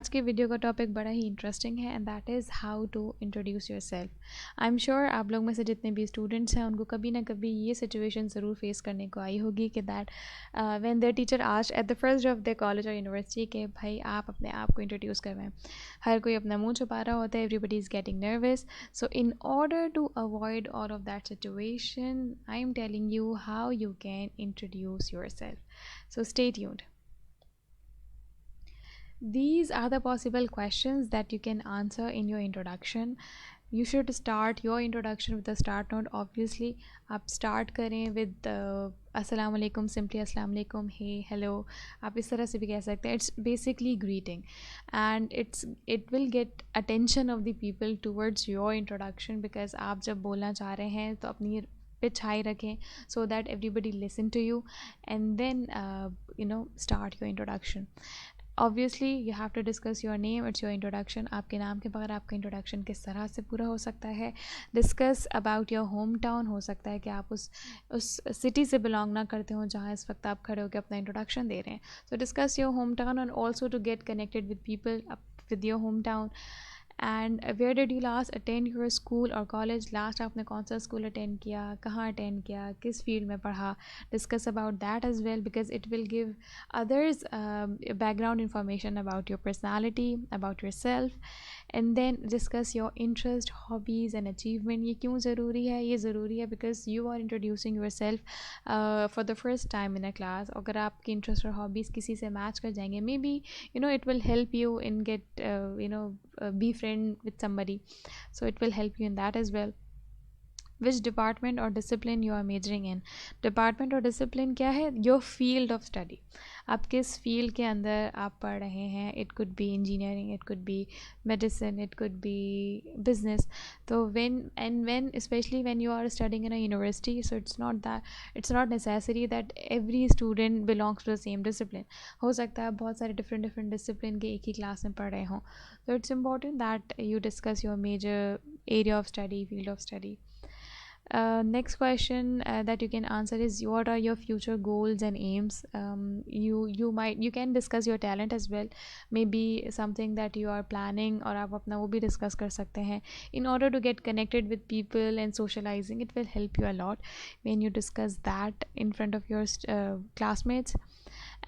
आज के वीडियो का टॉपिक बड़ा ही इंटरेस्टिंग है and that is how to introduce yourself. I am sure आप लोग में से जितने भी स्टूडेंट्स हैं उनको कभी ना कभी ये सिचुएशन ज़रूर फेस करने को आई होगी कि that when there teacher asked at the first day of the college और यूनिवर्सिटी के भाई आप अपने आप को इंट्रोड्यूस करवाएं। हर कोई अपना मुंह छुपा रहा होता है, everybody is getting nervous. So in order to avoid all of that situation I am telling you how you can introduce yourself. So stay tuned. These are the possible questions that you can answer in your introduction. You should start your introduction with the start note. Obviously, आप start करें with अस्सलाम वालेकुम, simply अस्सलाम वालेकुम, hey, hello. आप इस तरह से भी कह सकते हैं. It's basically greeting, and it will get attention of the people towards your introduction because आप जब बोलना चाह रहे हैं तो अपनी pitch high रखें so that everybody listen to you, and then start your introduction. Obviously you have to discuss your name, it's your introduction. आपके नाम के बगैर आपका इंट्रोडक्शन किस तरह से पूरा हो सकता है. Discuss about your home town. हो सकता है कि आप उस सिटी से बिलोंग ना करते हो जहाँ इस वक्त आप खड़े होकर अपना इंट्रोडक्शन दे रहे हैं. So discuss your home town and also to get connected with people with your home town. And where did you last attend your school और कॉलेज. लास्ट आपने कौन सा स्कूल अटेंड किया, कहाँ अटेंड किया, किस फील्ड में पढ़ा. Discuss about that as well because it will give others background information about your personality, about yourself. And then discuss your interest, hobbies and achievement. ये क्यों ज़रूरी है? ये ज़रूरी है because you are introducing yourself for the first time in a class. अगर आपकी interest और hobbies किसी से match कर जाएंगे, maybe it will help you in get be friend with somebody. So it will help you in that as well. Which department or discipline you are majoring in. Department और discipline क्या है? Your field of study. आप किस field के अंदर आप पढ़ रहे हैं. It could be engineering, it could be medicine, it could be business. तो when especially when you are studying in a university, so it's not necessary that every student belongs to the same discipline. हो सकता है बहुत सारे different discipline के एक ही class में पढ़ रहे हों. So it's important that you discuss your major area of study, field of study. Next question that you can answer is what are your future goals and aims. You can discuss your talent as well, maybe something that you are planning और आप अपना वो भी discuss कर सकते हैं. In order to get connected with people and socializing, it will help you a lot when you discuss that in front of your classmates.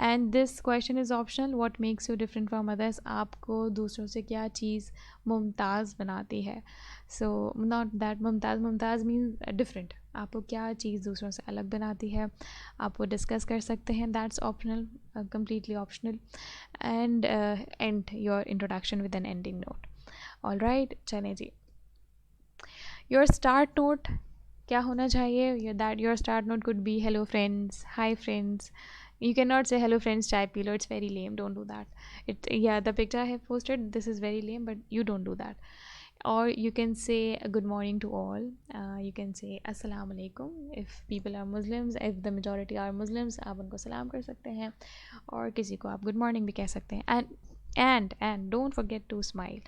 And this question is optional. What makes you different from others. आपको दूसरों से क्या चीज़ मुमताज़ बनाती है. So not that Mumtaz means different. आपको क्या चीज़ दूसरों से अलग बनाती है, आप वो डिस्कस कर सकते हैं. That's optional, completely optional. And and your introduction with an ending note. All right, चलें जी. योर स्टार्ट नोट क्या होना चाहिए? That your start note could be hello friends, hi friends. You cannot say hello friends, chai pee lo. It's very lame. Don't do that. The picture I have posted, this is very lame, but you don't do that. Or you can say good morning to all. You can say assalamu alaikum if people are Muslims. If the majority are Muslims, आप उनको सलाम कर सकते हैं. और किसी को आप good morning भी कह सकते हैं. And don't forget to smile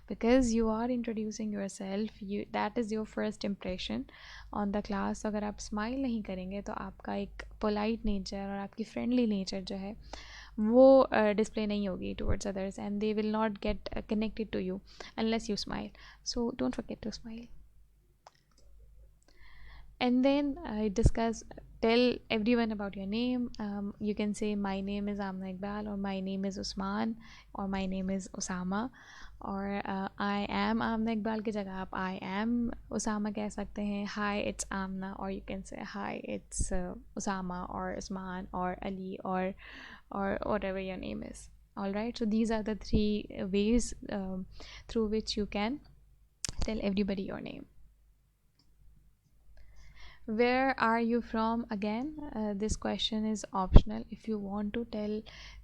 because you are introducing yourself. That is your first impression on the class. अगर आप smile नहीं करेंगे तो आपका एक polite nature और आपकी friendly nature जो है वो display नहीं होगी towards others, and they will not get connected to you unless you smile. So don't forget to smile. And then tell everyone about your name. You can say my name is Amna Iqbal, or my name is Usman, or my name is Osama, or I am Amna Iqbal की जगह आप I am Osama कह सकते हैं. Hi, it's Amna, or you can say hi, it's Osama or Usman or Ali or whatever your name is. All right, so these are the three ways through which you can tell everybody your name. Where are you from? Again, this question is optional. If you want to tell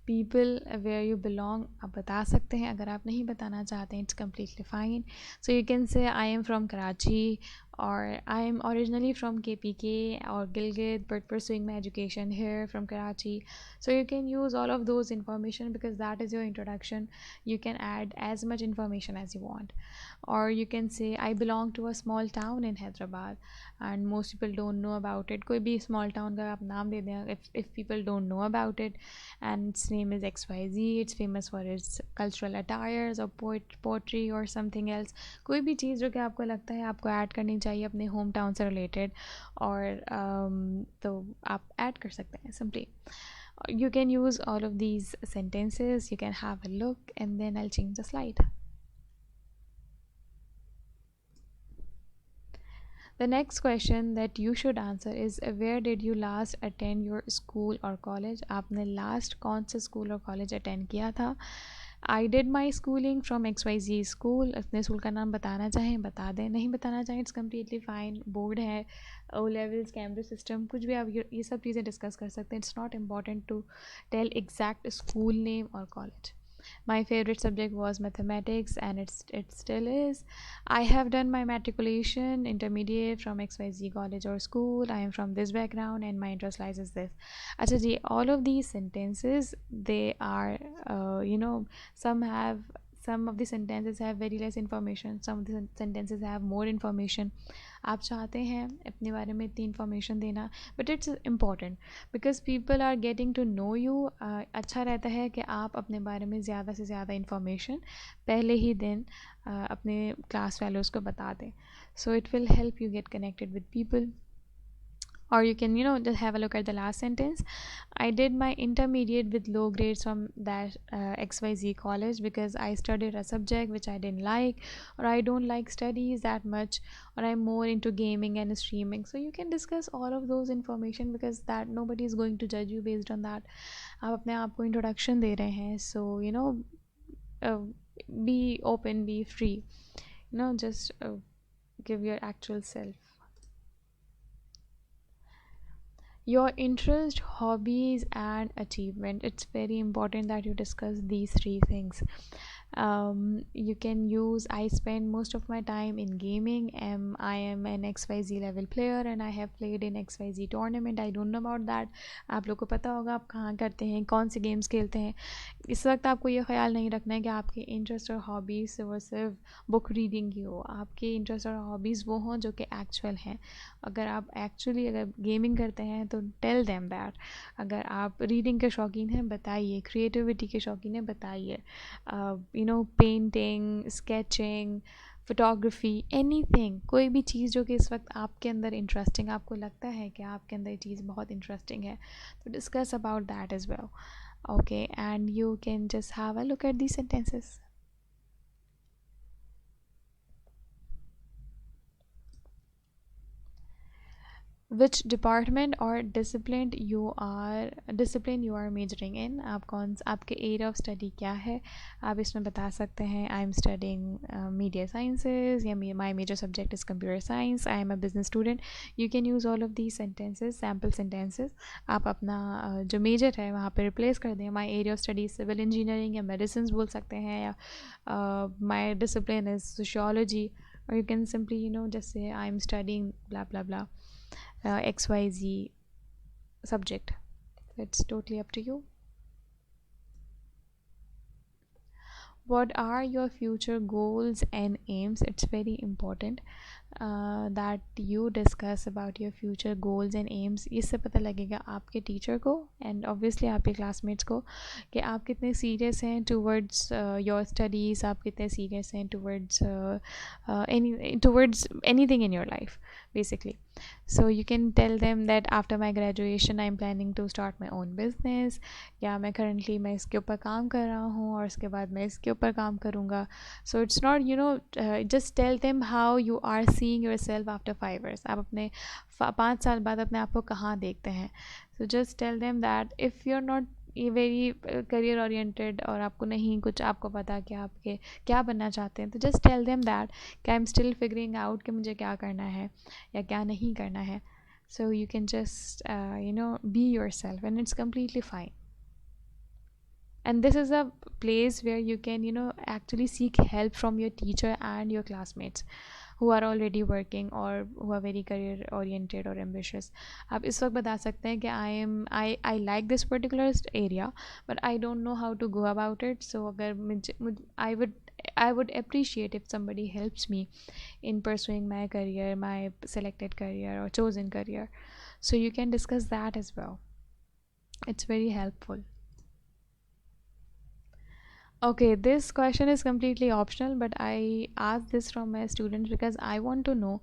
people where you belong, आप बता सकते हैं. अगर आप नहीं बताना चाहते हैं, it's completely fine. So you can say I am from Karachi, or I'm originally from KPK or Gilgit but pursuing my education here from Karachi. So you can use all of those information because that is your introduction. You can add as much information as you want. Or you can say I belong to a small town in Hyderabad and most people don't know about it. कोई भी small town का आप नाम दे दें, if people don't know about it, and its name is XYZ, it's famous for its cultural attires or poetry or something else. कोई भी चीज़ जो कि आपको लगता है आपको ऐड करनी चाहिए अपने होम टाउन से रिलेटेड, और तो आप ऐड कर सकते हैं simply. You can use all of these sentences. You can have a look and then I'll change the slide. The next question that you should answer is where did you last attend your school or college? आपने last कौन से school और college attend किया था? I did my schooling from XYZ school. अपने school का नाम बताना चाहें बता दें, नहीं बताना चाहें it's completely fine. बोर्ड है, O levels, कैमरे सिस्टम, कुछ भी आप ये सब चीज़ें डिस्कस कर सकते हैं. It's not important to tell exact school name or college. My favorite subject was mathematics and it still is. I have done my matriculation intermediate from XYZ college or school. I am from this background and my interest lies is this. Acha ji, all of these sentences, they are some of the sentences have very less information, some of the sentences have more information. आप चाहते हैं अपने बारे में इतनी information देना, but it's important because people are getting to know you. अच्छा रहता है कि आप अपने बारे में ज़्यादा से ज़्यादा इन्फॉर्मेशन पहले ही दिन अपने क्लास फेलोज़ को बता दें. So it will help you get connected with people. Or you can just have a look at the last sentence. I did my intermediate with low grades from that XYZ college because I studied a subject which I didn't like, or I don't like studies that much, or I'm more into gaming and streaming. So you can discuss all of those information because that nobody is going to judge you based on that. आप अपने आप को introduction दे रहे हैं, so be open, be free, just give your actual self. Your interest, hobbies and achievement. It's very important that you discuss these three things. You can use I spend most of my time in gaming. I am an XYZ level player and I have played in XYZ tournament. I don't know about that. आप लोग को पता होगा आप कहाँ करते हैं, कौन से गेम्स खेलते हैं. इस वक्त आपको ये ख्याल नहीं रखना है कि आपके इंटरेस्ट और हॉबीज़ वो सिर्फ बुक रीडिंग ही हो. आपके इंटरेस्ट और हॉबीज़ वो हों जो कि एक्चुअल हैं. अगर आप एक्चुअली अगर गेमिंग करते हैं तो टेल देम दैट. अगर आप रीडिंग के शौकीन हैं बताइए, क्रिएटिविटी के शौकीन हैं बताइए, पेंटिंग, स्केचिंग, फोटोग्राफी, एनीथिंग, कोई भी चीज़ जो कि इस वक्त आपके अंदर इंटरेस्टिंग, आपको लगता है कि आपके अंदर ये चीज़ बहुत इंटरेस्टिंग है, तो discuss about that as well. Okay, and you can just have a look at the sentences. Which department or discipline you are majoring in. आप आपके area of study क्या है, आप इसमें बता सकते हैं. I am studying media sciences, या my major subject is computer science. I am a business student. You can use all of these sentences, sample sentences. आप अपना जो major है वहाँ पे replace कर दें. My area of study is civil engineering या medicines बोल सकते हैं, या my discipline is sociology. Or you can simply just say I am studying blah blah blah XYZ subject. It's totally up to you. What are your future goals and aims? It's very important that you discuss about your future goals and aims. इससे पता लगेगा आपके teacher को and obviously आपके classmates को कि आप कितने सीरियस हैं टूवर्ड्स योर स्टडीज़, आप कितने सीरियस हैं towards anything in your life basically. So you can tell them that after my graduation I am planning to start my own business, या मैं currently मैं इसके ऊपर काम कर रहा हूँ और इसके बाद मैं इसके ऊपर काम करूँगा. So it's not just tell them how you are seeing yourself after 5 years. आप अपने 5 साल बाद अपने आप को कहाँ देखते हैं. So just tell them that if you're not very career oriented और आपको नहीं कुछ आपको पता कि आपके क्या बनना चाहते हैं, तो जस्ट टेल देम दैट कि I am still figuring out कि मुझे क्या करना है या क्या नहीं करना है. सो you can just be your self and it's completely fine. And this is a place where you can actually seek help from your teacher and your classmates. who are already working or who are very career oriented or ambitious. आप इस वक्त बता सकते हैं कि I like this particular area but I don't know how to go about it. So अगर I would appreciate if somebody helps me in pursuing my career, my selected career or chosen career. So you can discuss that as well. It's very helpful. Okay, this question is completely optional, but I asked this from my students because I want to know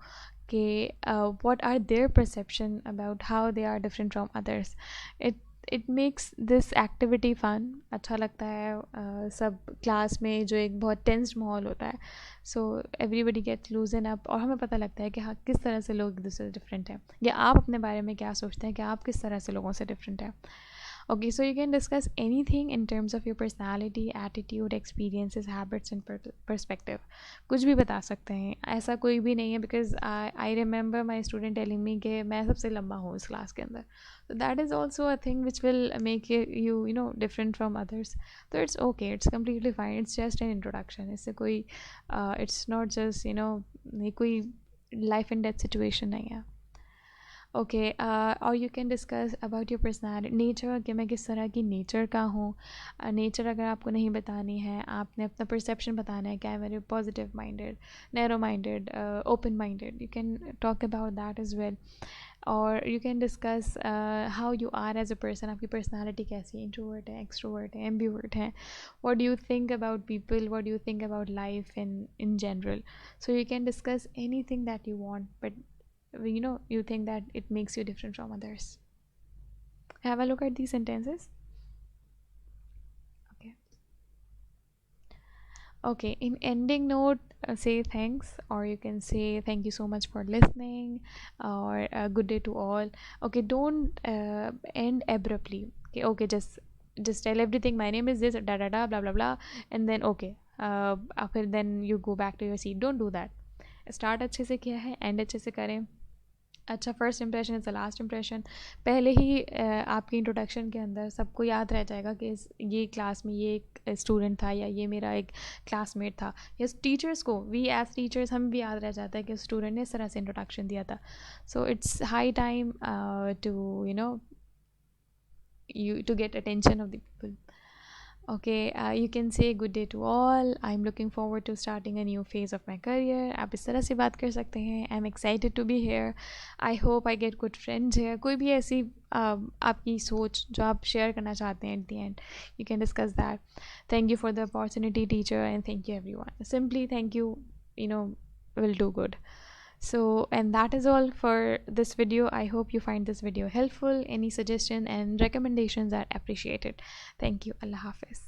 what are their perception about how they are different from others. It makes this activity fun. अच्छा लगता है सब class में जो एक बहुत tensed माहौल होता है, so everybody gets loosen up और हमें पता लगता है कि हाँ किस तरह से लोग दूसरे डिफरेंट हैं, या आप अपने बारे में क्या सोचते हैं कि आप किस तरह से लोगों से डिफरेंट हैं. Okay, so you can discuss anything in terms of your personality, attitude, experiences, habits and perspective. कुछ भी बता सकते हैं, ऐसा कोई भी नहीं है, because I remember my student telling me कि मैं सबसे लंबा हूँ इस क्लास के अंदर. So that is also a thing which will make you know different from others. So it's okay, it's completely fine. It's just an introduction. इससे कोई it's not just you know ये कोई life and death situation नहीं है. Okay, और you can discuss about your personality, nature, कि मैं किस तरह की नेचर का हूँ. नेचर अगर आपको नहीं बतानी है, आपने अपना परसेप्शन बताना है, क्या है मेरे positive minded, narrow minded, open minded, you can talk about that as well. और you can discuss how you are as a person, आपकी पर्सनैलिटी कैसी है, इंट्रोवर्ट है, एक्सट्रोवर्ट है, एम्बीवर्ट है, what do you think about people, what do you think about life in general. So you can discuss anything that you want, but you know you think that it makes you different from others. Have a look at these sentences. Okay. Okay, in ending note, say thanks, or you can say thank you so much for listening, or good day to all. Okay, don't end abruptly. Okay, just tell everything, my name is this, da da da, blah blah blah, and then okay, after then you go back to your seat. Don't do that. Start अच्छे से किया है, end अच्छे से करें. अच्छा, first impression is the last impression. पहले ही आपकी इंट्रोडक्शन के अंदर सबको याद रह जाएगा कि ये क्लास में ये एक स्टूडेंट था, या ये मेरा एक क्लासमेट था. या टीचर्स को, वी एज टीचर्स, हम भी याद रह जाता है कि स्टूडेंट ने इस तरह से इंट्रोडक्शन दिया था. So it's high time to you know you to get attention of the people. Okay, you can say good day to all. I'm looking forward to starting a new phase of my career. आप इस तरह से बात कर सकते हैं. I'm excited to be here. I hope I get good friends here. कोई भी ऐसी आपकी सोच जो आप शेयर करना चाहते हैं at the end, you can discuss that. Thank you for the opportunity, teacher, and thank you everyone. Simply thank you, you know, will do good. So, and that is all for this video. I hope you find this video helpful. Any suggestion and recommendations are appreciated. Thank you. Allah Hafiz.